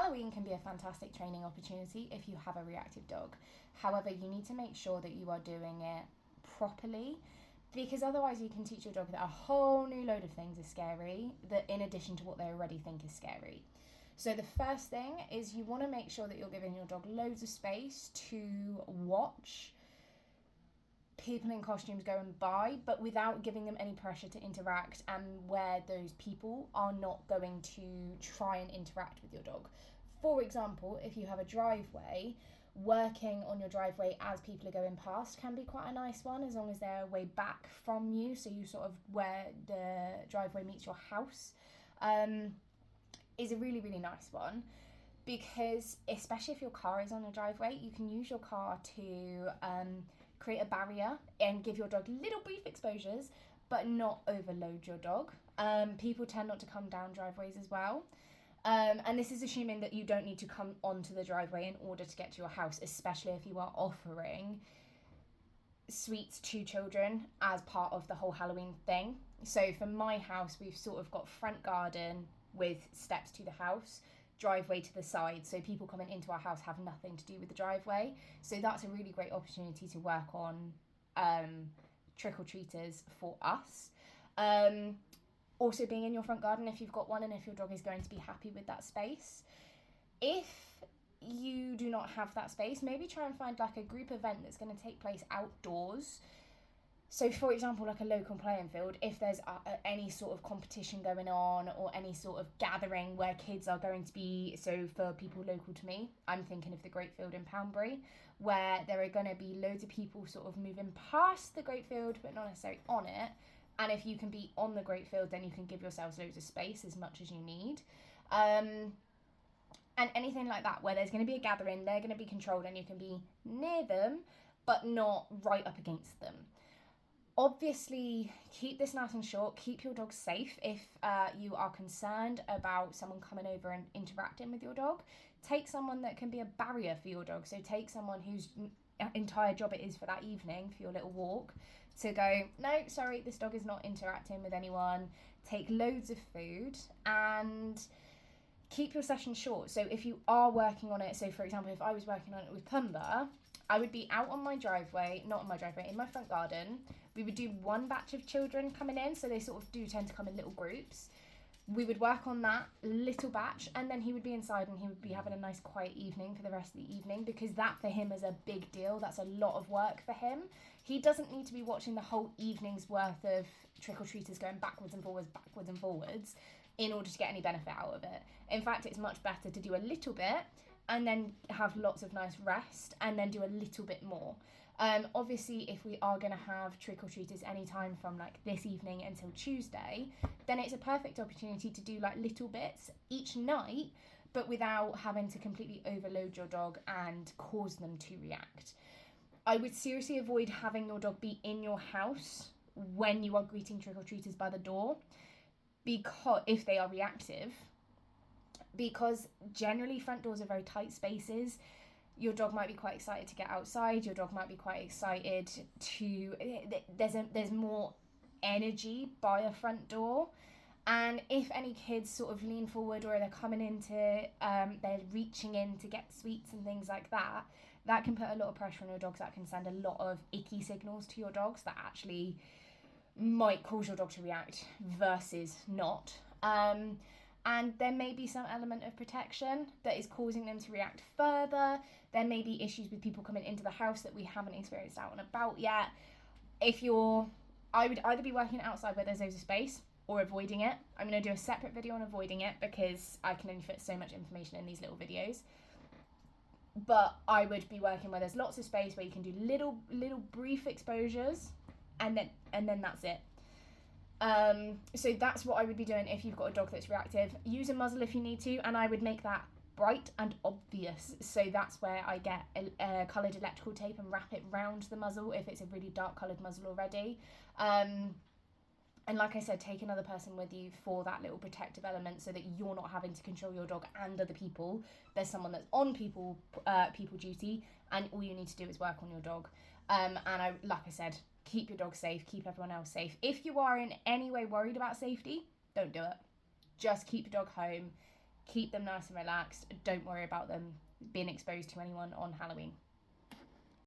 Halloween can be a fantastic training opportunity if you have a reactive dog. However, you need to make sure that you are doing it properly, because otherwise you can teach your dog that a whole new load of things is scary, that in addition to what they already think is scary. So the first thing is you want to make sure that you're giving your dog loads of space to watch people in costumes going by, but without giving them any pressure to interact, and where those people are not going to try and interact with your dog. For example, if you have a driveway, working on your driveway as people are going past can be quite a nice one, as long as they're way back from you, so you sort of where the driveway meets your house, is a really, really nice one. Because especially if your car is on your driveway, you can use your car to create a barrier and give your dog little brief exposures, but not overload your dog. People tend not to come down driveways as well. And this is assuming that you don't need to come onto the driveway in order to get to your house, especially if you are offering sweets to children as part of the whole Halloween thing. So for my house, we've sort of got front garden with steps to the house, driveway to the side, so people coming into our house have nothing to do with the driveway. So that's a really great opportunity to work on trick-or-treaters for us. Also being in your front garden if you've got one, and if your dog is going to be happy with that space. If you do not have that space, maybe try and find like a group event that's going to take place outdoors. So for example, like a local playing field, if there's any sort of competition going on, or any sort of gathering where kids are going to be, so for people local to me, I'm thinking of the Great Field in Poundbury, where there are going to be loads of people sort of moving past the Great Field, but not necessarily on it. And if you can be on the Great Field, then you can give yourselves loads of space, as much as you need. And anything like that, where there's going to be a gathering, they're going to be controlled, and you can be near them, but not right up against them. Obviously, keep this nice and short. Keep your dog safe. If you are concerned about someone coming over and interacting with your dog, take someone that can be a barrier for your dog. So take someone whose entire job it is for that evening, for your little walk, to go, no, sorry, this dog is not interacting with anyone. Take loads of food and keep your session short. So if you are working on it, so for example, if I was working on it with Pumba, I would be out on my driveway, not on my driveway, in my front garden. We would do one batch of children coming in, so they sort of do tend to come in little groups. We would work on that little batch, and then he would be inside and he would be having a nice quiet evening for the rest of the evening, because that for him is a big deal. That's a lot of work for him. He doesn't need to be watching the whole evening's worth of trick-or-treaters going backwards and forwards in order to get any benefit out of it. In fact, it's much better to do a little bit and then have lots of nice rest, and then do a little bit more. Obviously, if we are going to have trick-or-treaters anytime from like this evening until Tuesday, then it's a perfect opportunity to do like little bits each night, but without having to completely overload your dog and cause them to react. I would seriously avoid having your dog be in your house when you are greeting trick-or-treaters by the door, because if they are reactive, because generally front doors are very tight spaces. Your dog might be quite excited to get outside. Your dog might be quite excited to, there's more energy by a front door. And if any kids sort of lean forward, or they're coming into, they're reaching in to get sweets and things like that, that can put a lot of pressure on your dogs. That can send a lot of icky signals to your dogs that actually might cause your dog to react versus not. And there may be some element of protection that is causing them to react further. There may be issues with people coming into the house that we haven't experienced out and about yet. I would either be working outside where there's loads of space, or avoiding it. I'm going to do a separate video on avoiding it, because I can only fit so much information in these little videos. But I would be working where there's lots of space, where you can do little brief exposures, and then that's it. So that's what I would be doing if you've got a dog that's reactive. Use a muzzle if you need to, and I would make that bright and obvious. So that's where I get a coloured electrical tape and wrap it round the muzzle if it's a really dark coloured muzzle already. And like I said, take another person with you for that little protective element, so that you're not having to control your dog and other people. There's someone that's on people duty, and all you need to do is work on your dog. And like I said, keep your dog safe, keep everyone else safe. If you are in any way worried about safety, don't do it. Just keep your dog home, Keep them nice and relaxed. Don't worry about them being exposed to anyone on Halloween.